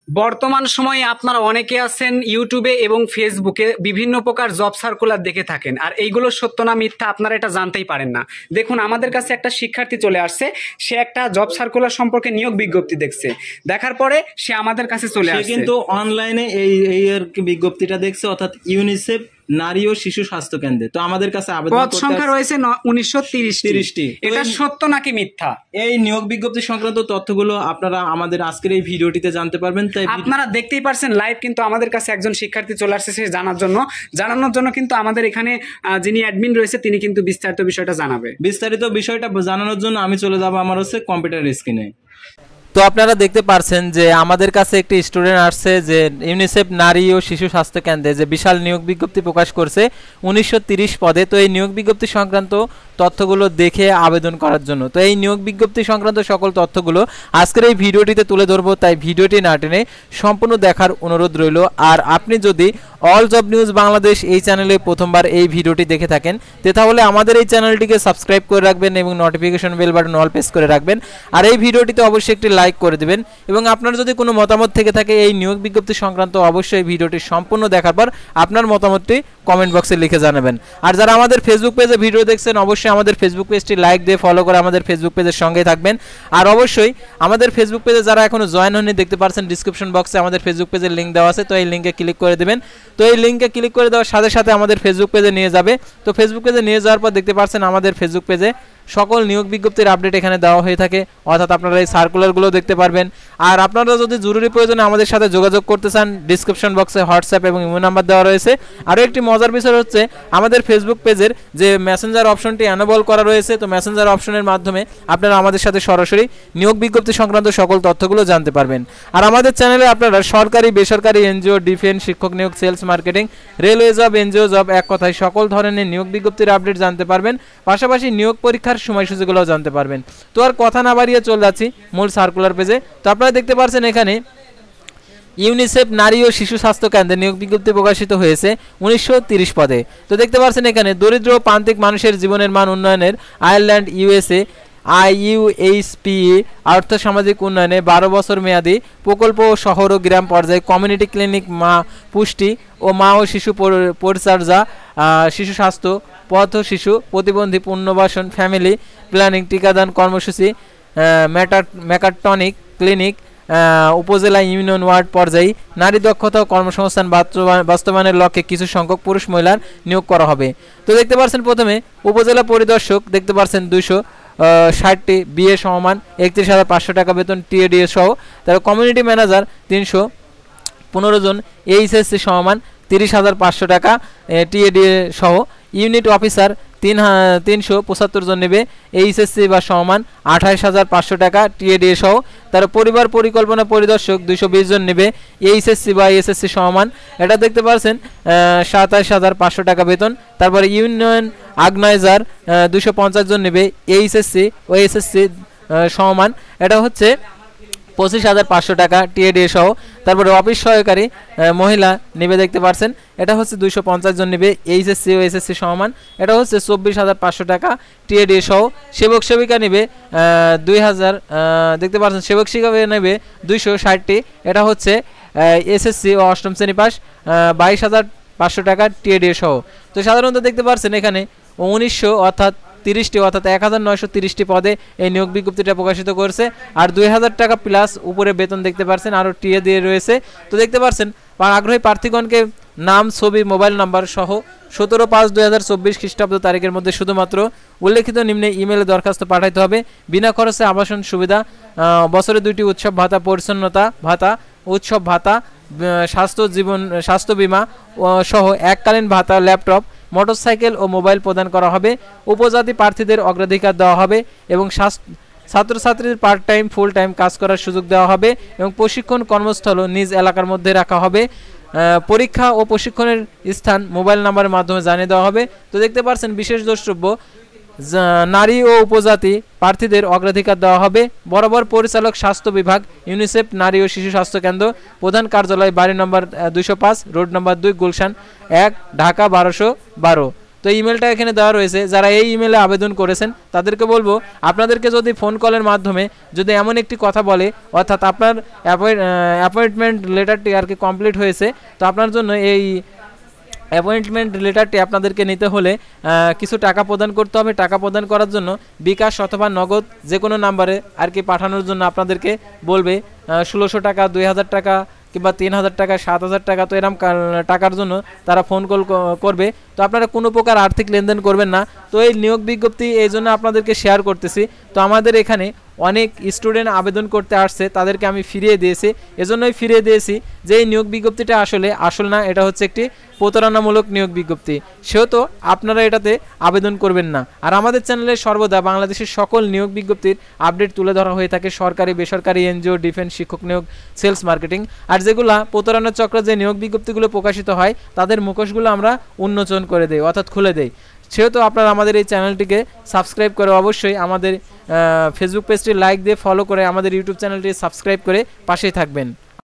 বর্তমান সময়ে আপনারা অনেকে আছেন ইউটিউবে এবং ফেসবুকে বিভিন্ন প্রকার জব সার্কুলার দেখে থাকেন, আর এইগুলো সত্য না মিথ্যা আপনারা এটা জানতেই পারেন না। দেখুন, আমাদের কাছে একটা শিক্ষার্থী চলে আসছে, সে একটা জব সার্কুলার সম্পর্কে নিয়োগ বিজ্ঞপ্তি দেখছে, দেখার পরে সে আমাদের কাছে চলে আসছে। কিন্তু অনলাইনে এই এর বিজ্ঞপ্তিটা দেখছে, অর্থাৎ ইউনিসেফ নারী ও শিশু স্বাস্থ্য কেন্দ্রে। তো আমাদের কাছে আবেদন পদ সংখ্যা রয়েছে 1930টি। এটা সত্য নাকি মিথ্যা, এই নিয়োগ বিজ্ঞপ্তি সংক্রান্ত তথ্যগুলো আপনারা আমাদের আজকের এই ভিডিওটিতে জানতে পারবেন। তাই আপনারা দেখতেই পারছেন লাইভ কিন্তু আমাদের কাছে একজন শিক্ষার্থী চলে আসছে সে জানানোর জন্য কিন্তু আমাদের এখানে যিনি অ্যাডমিন রয়েছে তিনি কিন্তু বিস্তারিত বিষয়টা জানানোর জন্য আমি চলে যাব আমার হচ্ছে কম্পিউটার স্ক্রিনে। তো আপনারা দেখতে পারছেন যে আমাদের কাছে একটি স্টুডেন্ট আসছে যে ইউনিসেফ নারী ও শিশু স্বাস্থ্য কেন্দ্রে যে বিশাল নিয়োগ বিজ্ঞপ্তি প্রকাশ করছে 1930 পদে। তো এই নিয়োগ বিজ্ঞপ্তি সংক্রান্ত তথ্যগুলো দেখে আবেদন করার জন্য, তো এই নিয়োগ বিজ্ঞপ্তি সংক্রান্ত সকল তথ্যগুলো আজকের এই ভিডিওটিতে তুলে ধরবো, তাই ভিডিওটি না টেনে সম্পূর্ণ দেখার অনুরোধ রইল। আর আপনি যদি অল জব নিউজ বাংলাদেশ এই চ্যানেলে প্রথমবার এই ভিডিওটি দেখে থাকেন তাহলে আমাদের এই চ্যানেলটিকে সাবস্ক্রাইব করে রাখবেন এবং notification bell button all press করে রাখবেন। আর এই ভিডিওটিতে অবশ্যই একটি লাইক করে দিবেন এবং আপনার যদি কোনো মতামত থেকে থাকে এই নিয়োগ বিজ্ঞপ্তি সংক্রান্ত অবশ্যই ভিডিওটি সম্পূর্ণ দেখার পর আপনার মতামতটি কমেন্ট বক্সে লিখে জানাবেন। আর যারা আমাদের ফেসবুক পেজে ভিডিও দেখছেন অবশ্যই আমাদের ফেসবুক পেজটি লাইক দিয়ে ফলো করে আমাদের ফেসবুক পেজের সঙ্গেই থাকবেন। আর অবশ্যই আমাদের ফেসবুক পেজে যারা এখনো জয়েন হননি দেখতে পাচ্ছেন ডিসক্রিপশন বক্সে আমাদের ফেসবুক পেজের লিঙ্ক দেওয়া আছে, তো এই লিঙ্কে ক্লিক করে দেবেন। তো এই লিঙ্কে ক্লিক করে দেওয়ার সাথে সাথে আমাদের ফেসবুক পেজে নিয়ে যাবে। তো ফেসবুক পেজে নিয়ে যাওয়ার পর দেখতে পাচ্ছেন আমাদের ফেসবুক পেজে সকল নিয়োগ বিজ্ঞপ্তির আপডেট এখানে দেওয়া হয়ে থাকে, অর্থাৎ আপনারা এই সার্কুলারগুলো দেখতে পারবেন। আর আপনারা যদি জরুরি প্রয়োজনে আমাদের সাথে যোগাযোগ করতে চান ডিসক্রিপশন বক্সে হোয়াটসঅ্যাপ এবং ইমো নাম্বার দেওয়া রয়েছে। আরও একটি মজার বিষয় হচ্ছে আমাদের ফেসবুক পেজের যে মেসেঞ্জার অপশনটি অ্যানেবল করা রয়েছে, তো মেসেঞ্জার অপশনের মাধ্যমে আপনারা আমাদের সাথে সরাসরি নিয়োগ বিজ্ঞপ্তি সংক্রান্ত সকল তথ্যগুলো জানতে পারবেন। আর আমাদের চ্যানেলে আপনারা সরকারি বেসরকারি এনজিও, ডিফেন্স, শিক্ষক নিয়োগ, sales, marketing, railway job, NGO job, এক কথায় সকল ধরনের নিয়োগ বিজ্ঞপ্তির আপডেট জানতে পারবেন, পাশাপাশি নিয়োগ পরীক্ষার সময়সূচিগুলো জানতে পারবেন। তো আর কথা না বাড়িয়ে চলে যাচ্ছি মূল সার্কুলার পেজে। তো আপনারা দেখতে পাচ্ছেন এখানে ইউনিসেফ নারী ও শিশু স্বাস্থ্য কেন্দ্রে নিয়োগ বিজ্ঞপ্তি প্রকাশিত হয়েছে 1930 পদে। তো দেখতে পাচ্ছেন এখানে দরিদ্র ও প্রান্তিক মানুষের জীবনের মান উন্নয়নের আয়ারল্যান্ড ইউএসএ IUHPE আর্থ সামাজিক উন্নয়নে 12 বছর মেয়াদী প্রকল্প ও শহর ও গ্রাম পর্যায়ে কমিউনিটি ক্লিনিক, মা পুষ্টি ও মা ও শিশু পরিচর্যা, শিশু স্বাস্থ্য, পথ ও শিশু প্রতিবন্ধী পুনর্বাসন, ফ্যামিলি প্ল্যানিং, টিকাদান কর্মসূচি, মেকাট্রনিক ক্লিনিক, উপজেলা ইউনিয়ন ওয়ার্ড পর্যায়ে নারী দক্ষতা ও কর্মসংস্থান বাস্তবায়নের লক্ষ্যে কিছু সংখ্যক পুরুষ মহিলার নিয়োগ করা হবে। তো দেখতে পাচ্ছেন প্রথমে উপজেলা পরিদর্শক দেখতে পাচ্ছেন 260টি, বিএ সমান 31,500 টাকা বেতন টিএডিএ সহ। তার কমিউনিটি ম্যানেজার 315 জন, এইচএসসি সমান 30,500 টাকা টিএডিএ সহ। ইউনিট অফিসার 375 জন নেবে, এইচএসসি বা সমান 28,500 টাকা টিএডিএ সহ। তার পরিবার পরিকল্পনা পরিদর্শক 220 জন নেবে, এইচএসসি বা এসএসসি সমান, এটা দেখতে পাচ্ছেন 27,500 টাকা বেতন। তারপরে ইউনিয়ন অর্গানাইজার 250 জন নেবে, এইচএসসি ও এসএসসি সমান, এটা হচ্ছে 25,500 টাকা টিএডিএ সহ। তারপরে অফিস সহকারী মহিলা নেবে দেখতে পাচ্ছেন, এটা হচ্ছে 250 জন নেবে, এইচএসসি ও এসএসসি সমান, এটা হচ্ছে 24,500 টাকা টিএডিএ সহ। সেবক সেবিকা নেবে 2000 দেখতে পাচ্ছেন, সেবক সেবিকা নেবে 260টি, এটা হচ্ছে এসএসসি ও অষ্টম শ্রেণী পাস, 22,500 টাকা টিএডিএ সহ। তো সাধারণত দেখতে পাচ্ছেন এখানে 1930টি পদে এই নিয়োগ বিজ্ঞপ্তিটা প্রকাশিত করেছে। আর 2,000 টাকা প্লাস উপরে বেতন দেখতে পাচ্ছেন, আরও টিএ দিয়ে রয়েছে। তো দেখতে পাচ্ছেন আগ্রহী প্রার্থীগণকে নাম, ছবি, মোবাইল নাম্বার সহ 17/5/2024 খ্রিস্টাব্দ তারিখের মধ্যে শুধুমাত্র উল্লেখিত নিম্নে ইমেলে দরখাস্ত পাঠাইতে হবে। বিনা খরচে আবাসন সুবিধা, বছরে 2টি উৎসব ভাতা, পরিচ্ছন্নতা ভাতা, উৎসব ভাতা, স্বাস্থ্য বীমা সহ এককালীন ভাতা, ল্যাপটপ, মোটরসাইকেল ও মোবাইল প্রদান করা হবে। উপজাতি প্রার্থীদের অগ্রাধিকার দেওয়া হবে এবং ছাত্রছাত্রীদের পার্ট টাইম, ফুল টাইম কাজ করার সুযোগ দেওয়া হবে এবং প্রশিক্ষণ কর্মস্থল নিজ এলাকার মধ্যে রাখা হবে। পরীক্ষা ও প্রশিক্ষণের স্থান মোবাইল নাম্বারের মাধ্যমে জানিয়ে দেওয়া হবে। তো দেখতে পাচ্ছেন বিশেষ দ্রষ্টব্য, নারী ও উপজাতি প্রার্থীদের অগ্রাধিকার দেওয়া হবে। বরাবর পরিচালক স্বাস্থ্য বিভাগ, ইউনিসেফ নারী ও শিশু স্বাস্থ্য কেন্দ্র, প্রধান কার্যালয়, বাড়ি নম্বর 205, রোড নম্বর 2, গুলশান 1, ঢাকা 1212। তো তো ইমেলটা এখানে দেওয়া রয়েছে। যারা এই ইমেলে আবেদন করেছেন তাদেরকে বলবো, আপনাদেরকে যদি ফোন কলের মাধ্যমে যদি এমন একটি কথা বলে, অর্থাৎ আপনার অ্যাপয়েন্টমেন্ট লেটারটি আর কি কমপ্লিট হয়েছে, তো আপনার জন্য এই অ্যাপয়েন্টমেন্ট লেটারটি আপনাদেরকে নিতে হলে কিছু টাকা প্রদান করতে হবে। টাকা প্রদান করার জন্য বিকাশ অথবা নগদ যে কোনো নাম্বারে আর কি পাঠানোর জন্য আপনাদেরকে বলবে। 1600 টাকা, 2000 টাকা কিংবা 3000 টাকা, 7000 টাকা, তো এরকম টাকার জন্য তারা ফোন কল করবে। তো আপনারা কোনো প্রকার আর্থিক লেনদেন করবেন না। তো এই নিয়োগ বিজ্ঞপ্তি এই জন্য আপনাদেরকে শেয়ার করতেছি। তো আমাদের এখানে অনেক স্টুডেন্ট আবেদন করতে আসছে, তাদেরকে আমি ফিরিয়ে দিয়েছি। এজন্যই ফিরিয়ে দিয়েছি যে এই নিয়োগ বিজ্ঞপ্তিটা আসলে আসল না, এটা হচ্ছে একটি প্রতারণামূলক নিয়োগ বিজ্ঞপ্তি। সেহেতু আপনারা এটাতে আবেদন করবেন না। আর আমাদের চ্যানেলে সর্বদা বাংলাদেশের সকল নিয়োগ বিজ্ঞপ্তির আপডেট তুলে ধরা হয়ে থাকে, সরকারি, বেসরকারি, এনজিও, ডিফেন্স, শিক্ষক নিয়োগ, সেলস মার্কেটিং। আর যেগুলা প্রতারণার চক্র যে নিয়োগ বিজ্ঞপ্তিগুলো প্রকাশিত হয় তাদের মুখোশগুলো আমরা উন্মোচন করে দেই, অর্থাৎ খুলে দেই। সেহেতু আপনারা আমাদের এই চ্যানেলটিকে সাবস্ক্রাইব করে অবশ্যই আমাদের ফেসবুক পেজটি লাইক দিয়ে ফলো করে আমাদের ইউটিউব চ্যানেলটি সাবস্ক্রাইব করে পাশেই থাকবেন।